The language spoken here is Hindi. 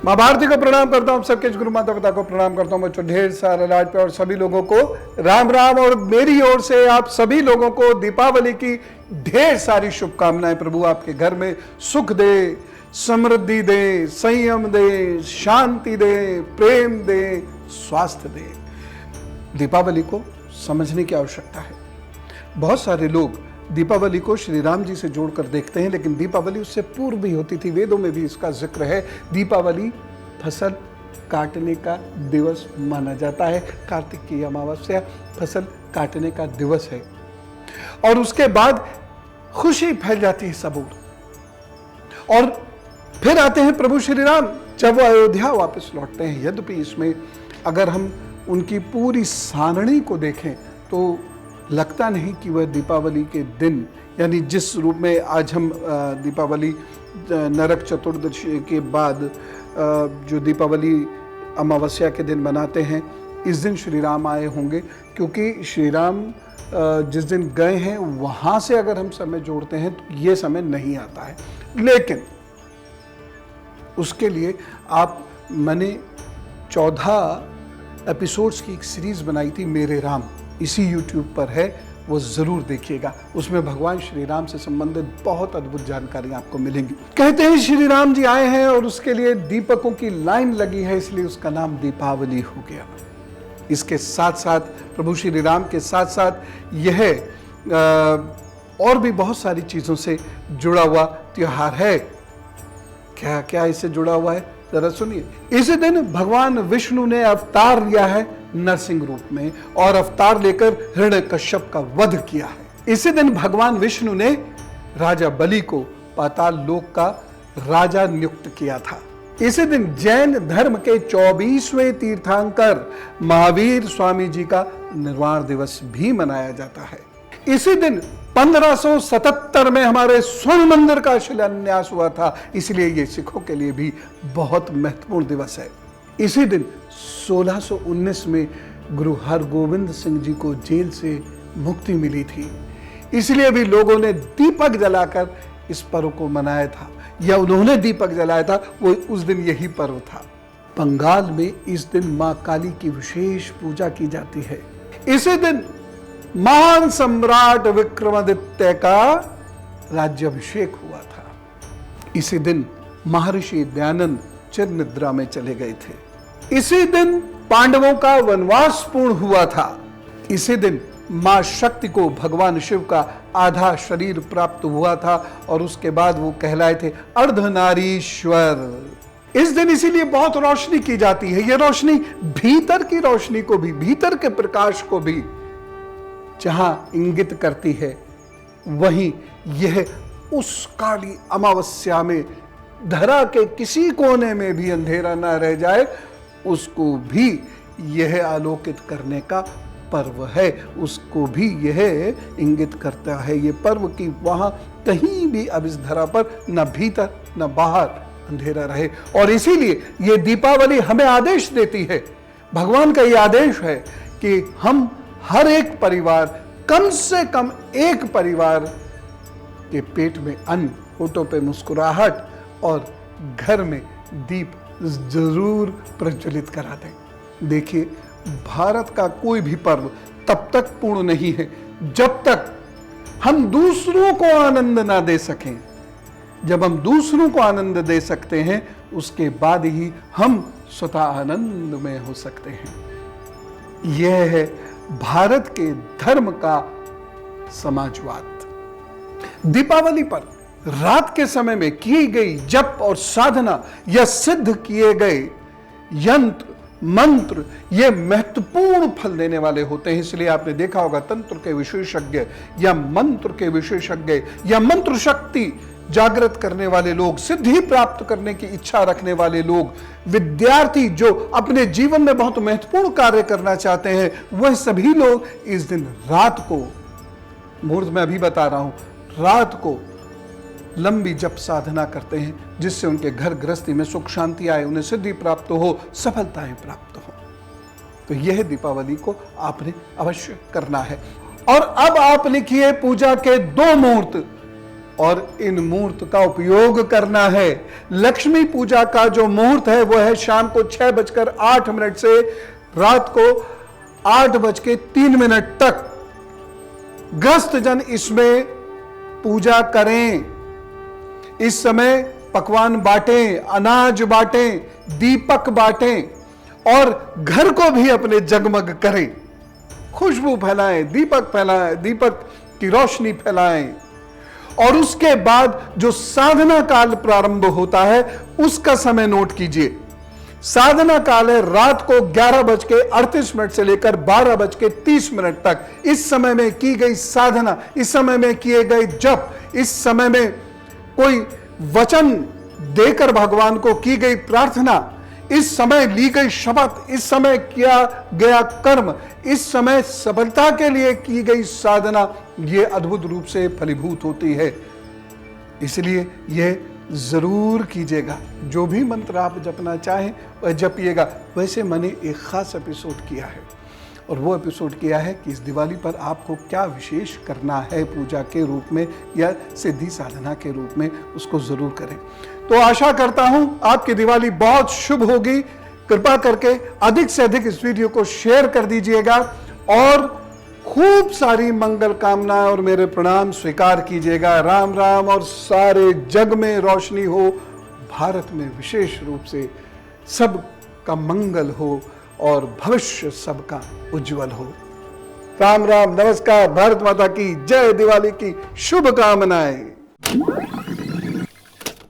माँ भारती को प्रणाम करता हूँ, सबके गुरु माता पिता को प्रणाम करता हूँ, बच्चों ढेर सारा लाड प्यार और सभी लोगों को राम राम। और मेरी ओर से आप सभी लोगों को दीपावली की ढेर सारी शुभकामनाएं। प्रभु आपके घर में सुख दे, समृद्धि दे, संयम दे, शांति दे, प्रेम दे, स्वास्थ्य दे। दीपावली को समझने की आवश्यकता है। बहुत सारे लोग दीपावली को श्री राम जी से जोड़कर देखते हैं, लेकिन दीपावली उससे पूर्व भी होती थी। वेदों में भी इसका जिक्र है। दीपावली फसल काटने का दिवस माना जाता है। कार्तिक की अमावस्या फसल काटने का दिवस है और उसके बाद खुशी फैल जाती है सब ओर। और फिर आते हैं प्रभु श्री राम, जब वो अयोध्या वापस लौटते हैं। यद्यपि इसमें अगर हम उनकी पूरी सारणी को देखें तो लगता नहीं कि वह दीपावली के दिन, यानी जिस रूप में आज हम दीपावली नरक चतुर्दशी के बाद जो दीपावली अमावस्या के दिन मनाते हैं, इस दिन श्री राम आए होंगे। क्योंकि श्री राम जिस दिन गए हैं वहाँ से अगर हम समय जोड़ते हैं तो ये समय नहीं आता है। लेकिन उसके लिए मैंने 14 एपिसोड्स की एक सीरीज बनाई थी, मेरे राम, इसी YouTube पर है, वो जरूर देखिएगा। उसमें भगवान श्री राम से संबंधित बहुत अद्भुत जानकारी आपको मिलेंगी। कहते हैं श्री राम जी आए हैं और उसके लिए दीपकों की लाइन लगी है, इसलिए उसका नाम दीपावली हो गया। इसके साथ साथ प्रभु श्री राम के साथ साथ यह और भी बहुत सारी चीजों से जुड़ा हुआ त्योहार है। क्या क्या इससे जुड़ा हुआ है जरा सुनिए। इसी दिन भगवान विष्णु ने अवतार लिया है नरसिंह रूप में और अवतार लेकर हिरण्यकश्यप का वध किया है। इसी दिन भगवान विष्णु ने राजा बलि को पाताल लोक का राजा नियुक्त किया था। इसी दिन जैन धर्म के 24वें तीर्थंकर महावीर स्वामी जी का निर्वाण दिवस भी मनाया जाता है। इसी दिन 1577 में हमारे स्वर्ण मंदिर का शिलान्यास हुआ था, इसलिए ये सिखों के लिए भी बहुत महत्वपूर्ण दिवस है। इसी दिन 1619 में गुरु हरगोविंद सिंह जी को जेल से मुक्ति मिली थी, इसलिए भी लोगों ने दीपक जलाकर इस पर्व को मनाया था, या उन्होंने दीपक जलाया था, वो उस दिन यही पर्व था। बंगाल में इस दिन मां काली की विशेष पूजा की जाती है। इसी दिन महान सम्राट विक्रमादित्य का राज्याभिषेक हुआ था। इसी दिन महर्षि दयानंद चिर निद्रा में चले गए थे। इसी दिन पांडवों का वनवास पूर्ण हुआ था। इसी दिन मां शक्ति को भगवान शिव का आधा शरीर प्राप्त हुआ था और उसके बाद वो कहलाए थे अर्धनारीश्वर। इस दिन इसीलिए बहुत रोशनी की जाती है। ये रोशनी भीतर की रोशनी को भी, भीतर के प्रकाश को भी जहां इंगित करती है, वहीं यह उस काली अमावस्या में धरा के किसी कोने में भी अंधेरा ना रह जाए, उसको भी यह आलोकित करने का पर्व है। उसको भी यह इंगित करता है ये पर्व कि वहां कहीं भी अब इस धरा पर न भीतर न बाहर अंधेरा रहे। और इसीलिए ये दीपावली हमें आदेश देती है, भगवान का ये आदेश है कि हम हर एक परिवार, कम से कम एक परिवार के पेट में अन्न, होठों पे मुस्कुराहट और घर में दीप जरूर प्रज्वलित करा दें। देखिए, भारत का कोई भी पर्व तब तक पूर्ण नहीं है जब तक हम दूसरों को आनंद ना दे सकें। जब हम दूसरों को आनंद दे सकते हैं, उसके बाद ही हम स्वतः आनंद में हो सकते हैं। यह है भारत के धर्म का समाजवाद। दीपावली पर रात के समय में की गई जप और साधना या सिद्ध किए गए यंत्र मंत्र ये महत्वपूर्ण फल देने वाले होते हैं। इसलिए आपने देखा होगा, तंत्र के विशेषज्ञ या मंत्र के विशेषज्ञ या मंत्र शक्ति जागृत करने वाले लोग, सिद्धि प्राप्त करने की इच्छा रखने वाले लोग, विद्यार्थी जो अपने जीवन में बहुत महत्वपूर्ण कार्य करना चाहते हैं, वह सभी लोग इस दिन रात को, मुहूर्त में अभी बता रहा हूं, रात को लंबी जप साधना करते हैं, जिससे उनके घर गृहस्थी में सुख शांति आए, उन्हें सिद्धि प्राप्त हो, सफलताएं प्राप्त हो। तो यह दीपावली को आपने अवश्य करना है। और अब आप लिखिए पूजा के 2 मुहूर्त और इन मुहूर्त का उपयोग करना है। लक्ष्मी पूजा का जो मुहूर्त है वो है शाम को 6:08 से रात को 8:03 तक। गृहस्थ जन इसमें पूजा करें। इस समय पकवान बांटें, अनाज बांटें, दीपक बांटें और घर को भी अपने जगमग करें, खुशबू फैलाएं, दीपक फैलाएं, दीपक की रोशनी फैलाएं। और उसके बाद जो साधना काल प्रारंभ होता है उसका समय नोट कीजिए। साधना काल है रात को 11:38 से लेकर 12:30 तक। इस समय में की गई साधना, इस समय में किए गए जप, इस समय में कोई वचन देकर भगवान को की गई प्रार्थना, इस समय ली गई शपथ, इस समय किया गया कर्म, इस समय सफलता के लिए की गई साधना, ये अद्भुत रूप से फलीभूत होती है। इसलिए यह जरूर कीजिएगा। जो भी मंत्र आप जपना चाहें वह जपिएगा। वैसे मैंने एक खास एपिसोड किया है और वो एपिसोड किया है कि इस दिवाली पर आपको क्या विशेष करना है पूजा के रूप में या सिद्धि साधना के रूप में, उसको जरूर करें। तो आशा करता हूं आपकी दिवाली बहुत शुभ होगी। कृपा करके अधिक से अधिक इस वीडियो को शेयर कर दीजिएगा और खूब सारी मंगल कामनाएं और मेरे प्रणाम स्वीकार कीजिएगा। राम राम और सारे जग में रोशनी हो, भारत में विशेष रूप से सबका मंगल हो और भविष्य सबका उज्जवल हो। राम राम, नमस्कार, भारत माता की जय, दिवाली की शुभकामनाएं।